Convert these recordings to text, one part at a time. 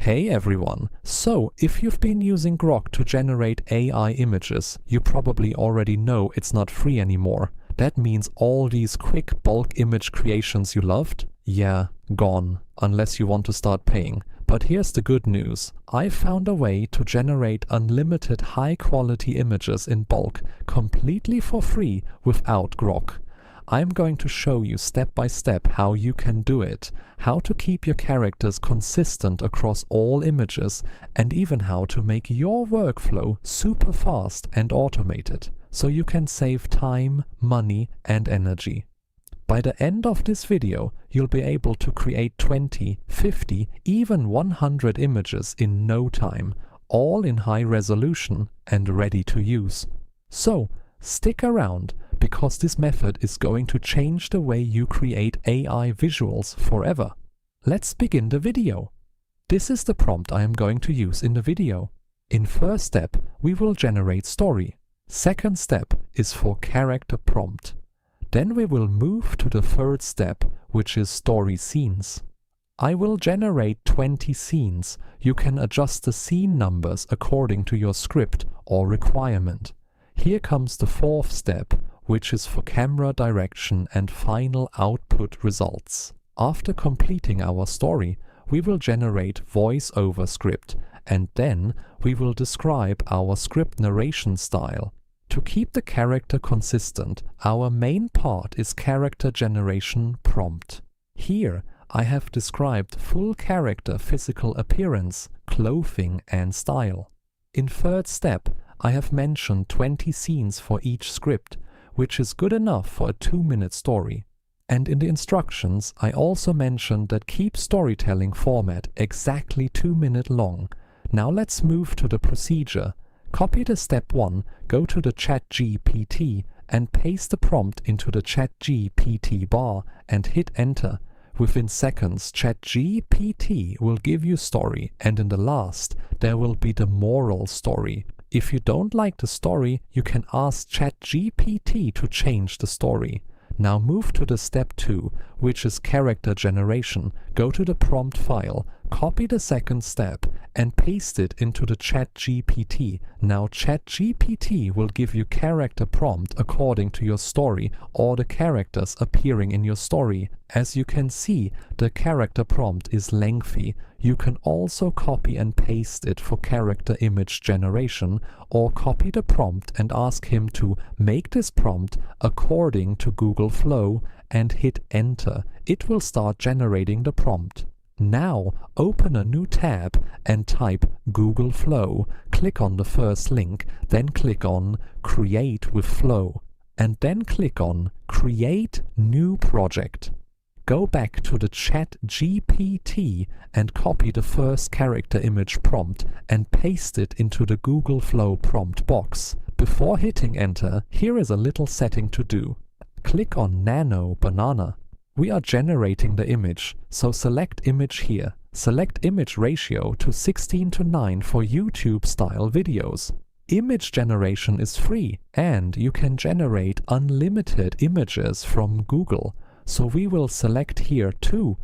Hey everyone! So, if you've been using Grok to generate AI images, you probably already know it's not free anymore. That means all these quick bulk image creations you loved? Yeah, gone, unless you want to start paying. But here's the good news. I found a way to generate unlimited high-quality images in bulk completely for free without Grok. I'm going to show you step by step how you can do it, how to keep your characters consistent across all images, and even how to make your workflow super fast and automated, so you can save time, money, and energy. By the end of this video, you'll be able to create 20, 50, even 100 images in no time, all in high resolution and ready to use. So, stick around, because this method is going to change the way you create AI visuals forever. Let's begin the video. This is the prompt I am going to use in the video. In first step, we will generate story. Second step is for character prompt. Then we will move to the third step, which is story scenes. I will generate 20 scenes. You can adjust the scene numbers according to your script or requirement. Here comes the fourth step, which is for camera direction and final output results. After completing our story, we will generate voiceover script, and then we will describe our script narration style. To keep the character consistent, our main part is character generation prompt. Here, I have described full character physical appearance, clothing, and style. In third step, I have mentioned 20 scenes for each script, which is good enough for a 2-minute story. And in the instructions, I also mentioned that keep storytelling format exactly 2-minute long. Now let's move to the procedure. Copy the step 1, go to the ChatGPT and paste the prompt into the ChatGPT bar and hit enter. Within seconds, ChatGPT will give you story, and in the last, there will be the moral story. If you don't like the story, you can ask ChatGPT to change the story. Now move to the step 2, which is character generation. Go to the prompt file, copy the second step, and paste it into the ChatGPT. Now ChatGPT will give you character prompt according to your story or the characters appearing in your story. As you can see, the character prompt is lengthy. You can also copy and paste it for character image generation, or copy the prompt and ask him to make this prompt according to Google Flow and hit enter. It will start generating the prompt. Now open a new tab and type Google Flow. Click on the first link, then click on Create with Flow, and then click on Create New Project. Go back to the ChatGPT and copy the first character image prompt and paste it into the Google Flow prompt box. Before hitting enter, here is a little setting to do. Click on Nano Banana. We are generating the image, so select image here. Select image ratio to 16:9 for YouTube style videos. Image generation is free, and you can generate unlimited images from Google. So we will select here 2.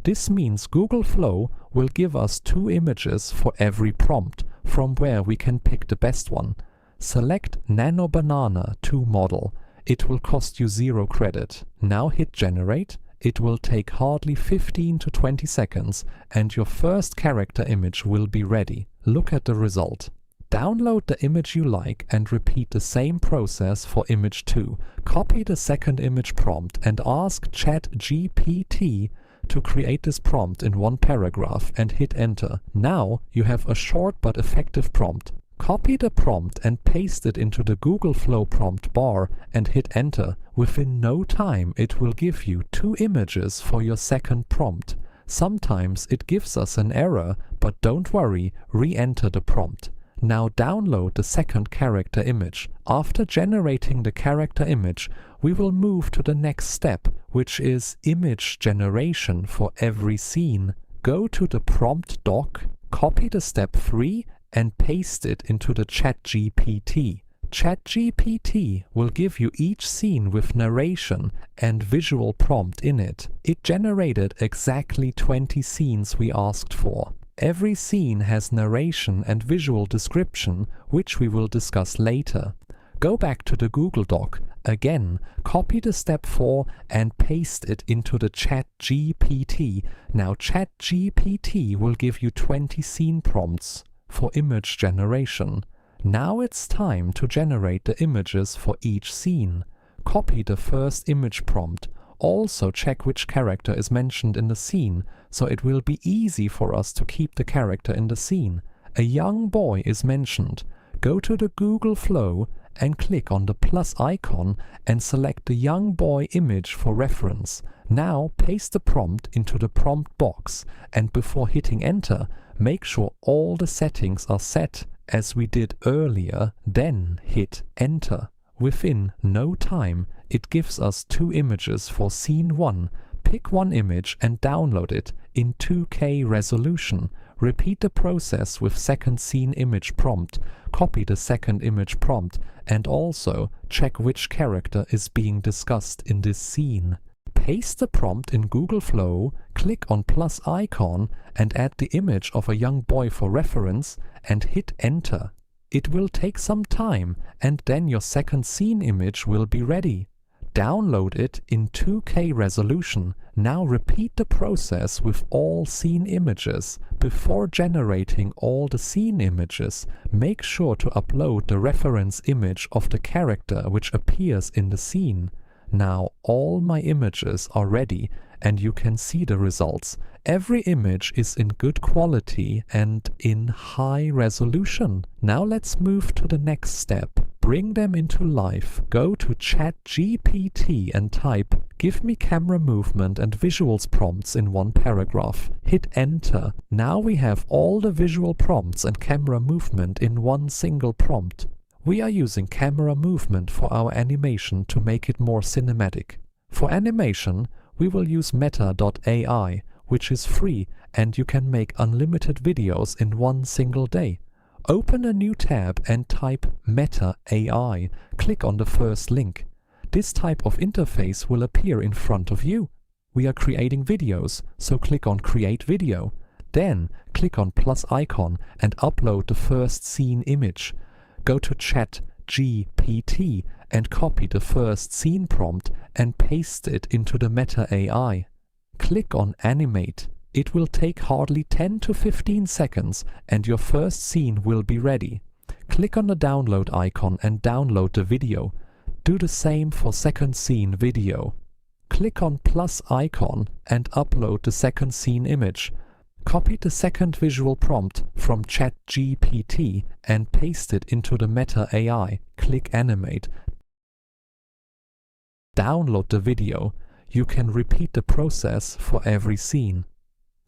This means Google Flow will give us 2 images for every prompt, from where we can pick the best one. Select Nano Banana 2 model. It will cost you 0 credit. Now hit generate. It will take hardly 15 to 20 seconds, and your first character image will be ready. Look at the result. Download the image you like and repeat the same process for image 2. Copy the second image prompt and ask ChatGPT to create this prompt in 1 paragraph and hit enter. Now you have a short but effective prompt. Copy the prompt and paste it into the Google Flow prompt bar and hit enter. Within no time it will give you 2 images for your second prompt. Sometimes it gives us an error, but don't worry, re-enter the prompt. Now download the second character image. After generating the character image, we will move to the next step, which is image generation for every scene. Go to the prompt doc, copy the step 3 and paste it into the ChatGPT. ChatGPT will give you each scene with narration and visual prompt in it. It generated exactly 20 scenes we asked for. Every scene has narration and visual description, which we will discuss later. Go back to the Google Doc, again, copy the step 4 and paste it into the ChatGPT. Now ChatGPT will give you 20 scene prompts for image generation. Now it's time to generate the images for each scene. Copy the first image prompt. Also check which character is mentioned in the scene, so it will be easy for us to keep the character in the scene. A young boy is mentioned. Go to the Google Flow and click on the plus icon and select the young boy image for reference. Now paste the prompt into the prompt box, and before hitting enter, make sure all the settings are set as we did earlier, then hit enter. Within no time, it gives us 2 images for scene 1. Pick one image and download it in 2K resolution. Repeat the process with second scene image prompt. Copy the second image prompt and also check which character is being discussed in this scene. Paste the prompt in Google Flow, click on plus icon and add the image of a young boy for reference and hit enter. It will take some time and then your second scene image will be ready. Download it in 2K resolution. Now repeat the process with all scene images. Before generating all the scene images, make sure to upload the reference image of the character which appears in the scene. Now all my images are ready and you can see the results. Every image is in good quality and in high resolution. Now let's move to the next step. Bring them into life. Go to ChatGPT and type, "Give me camera movement and visuals prompts in one paragraph." Hit enter. Now we have all the visual prompts and camera movement in one single prompt. We are using camera movement for our animation to make it more cinematic. For animation, we will use Meta.ai, which is free and you can make unlimited videos in one single day. Open a new tab and type Meta AI. Click on the first link. This type of interface will appear in front of you. We are creating videos, so click on Create Video. Then click on plus icon and upload the first scene image. Go to ChatGPT and copy the first scene prompt and paste it into the Meta AI. Click on Animate. It will take hardly 10 to 15 seconds and your first scene will be ready. Click on the download icon and download the video. Do the same for second scene video. Click on plus icon and upload the second scene image. Copy the second visual prompt from ChatGPT and paste it into the Meta AI. Click Animate. Download the video. You can repeat the process for every scene.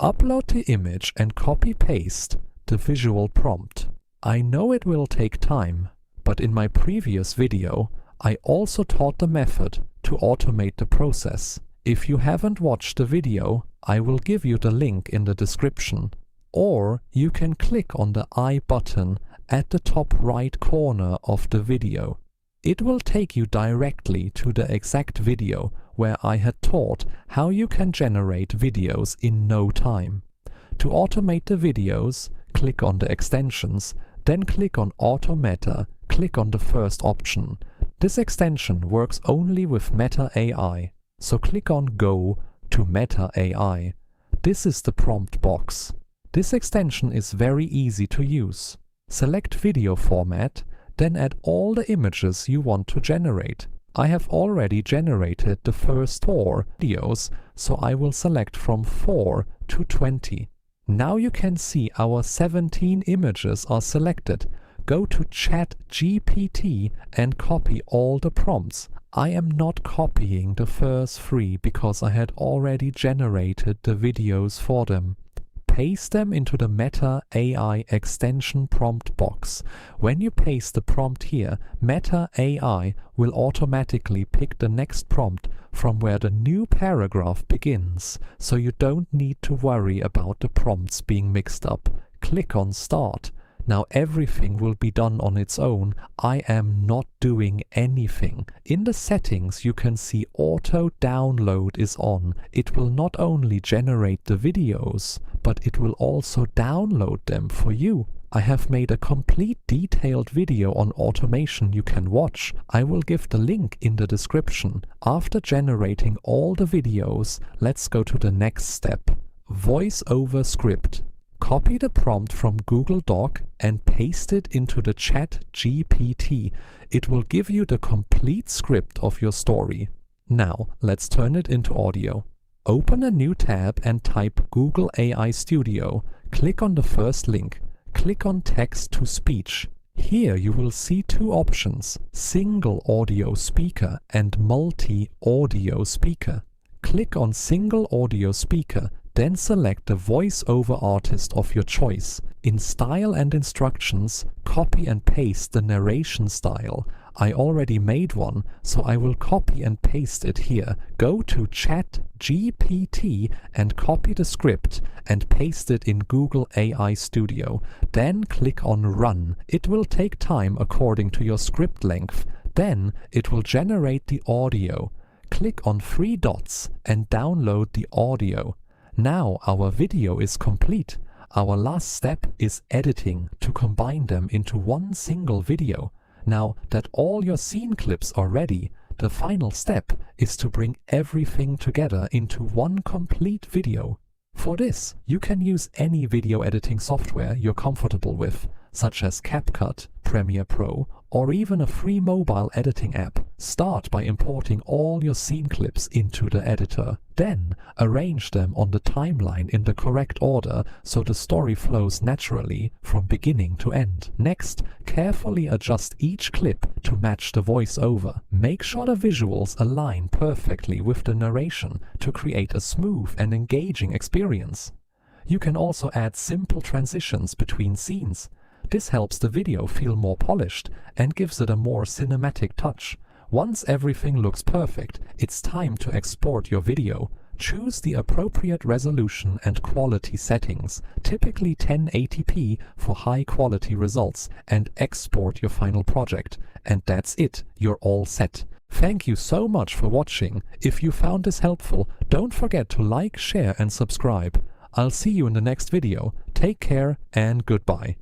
Upload the image and copy-paste the visual prompt. I know it will take time, but in my previous video, I also taught the method to automate the process. If you haven't watched the video, I will give you the link in the description. Or you can click on the I button at the top right corner of the video. It will take you directly to the exact video where I had taught how you can generate videos in no time. To automate the videos, click on the extensions, then click on Automata, click on the first option. This extension works only with Meta AI, so click on Go to Meta AI. This is the prompt box. This extension is very easy to use. Select video format, then add all the images you want to generate. I have already generated the first 4 videos, so I will select from 4 to 20. Now you can see our 17 images are selected. Go to ChatGPT and copy all the prompts. I am not copying the first 3 because I had already generated the videos for them. Paste them into the Meta AI extension prompt box. When you paste the prompt here, Meta AI will automatically pick the next prompt from where the new paragraph begins, so you don't need to worry about the prompts being mixed up. Click on Start. Now everything will be done on its own. I am not doing anything. In the settings you can see auto download is on. It will not only generate the videos, but it will also download them for you. I have made a complete detailed video on automation you can watch. I will give the link in the description. After generating all the videos, let's go to the next step. Voiceover script. Copy the prompt from Google Doc and paste it into the ChatGPT. It will give you the complete script of your story. Now, let's turn it into audio. Open a new tab and type Google AI Studio. Click on the first link. Click on Text to Speech. Here you will see two options, Single Audio Speaker and Multi-Audio Speaker. Click on Single Audio Speaker, then select the voiceover artist of your choice. In Style and Instructions, copy and paste the narration style. I already made one, so I will copy and paste it here. Go to ChatGPT and copy the script and paste it in Google AI Studio. Then click on Run. It will take time according to your script length. Then it will generate the audio. Click on three dots and download the audio. Now our video is complete. Our last step is editing to combine them into one single video. Now that all your scene clips are ready, the final step is to bring everything together into one complete video. For this, you can use any video editing software you're comfortable with, such as CapCut, Premiere Pro, or even a free mobile editing app. Start by importing all your scene clips into the editor. Then arrange them on the timeline in the correct order so the story flows naturally from beginning to end. Next, carefully adjust each clip to match the voiceover. Make sure the visuals align perfectly with the narration to create a smooth and engaging experience. You can also add simple transitions between scenes. This helps the video feel more polished and gives it a more cinematic touch. Once everything looks perfect, it's time to export your video. Choose the appropriate resolution and quality settings, typically 1080p for high quality results, and export your final project. And that's it, you're all set. Thank you so much for watching. If you found this helpful, don't forget to like, share and subscribe. I'll see you in the next video. Take care and goodbye.